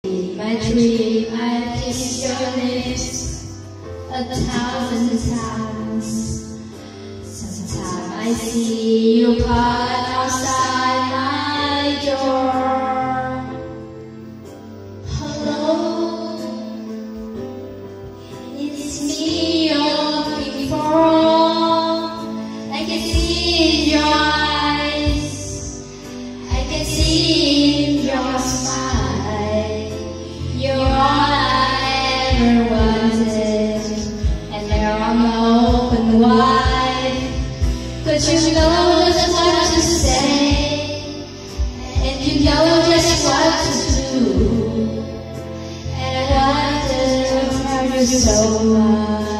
In my dream, I kiss your lips 1,000 times. Sometimes I see you part outside my door. Hello, it's me you're looking for. I can see in your eyes, I can see in your smile. You're all I ever wanted, and now I'm open wide. But you know just what to say, and you know just what to do, and I want to tell you so much.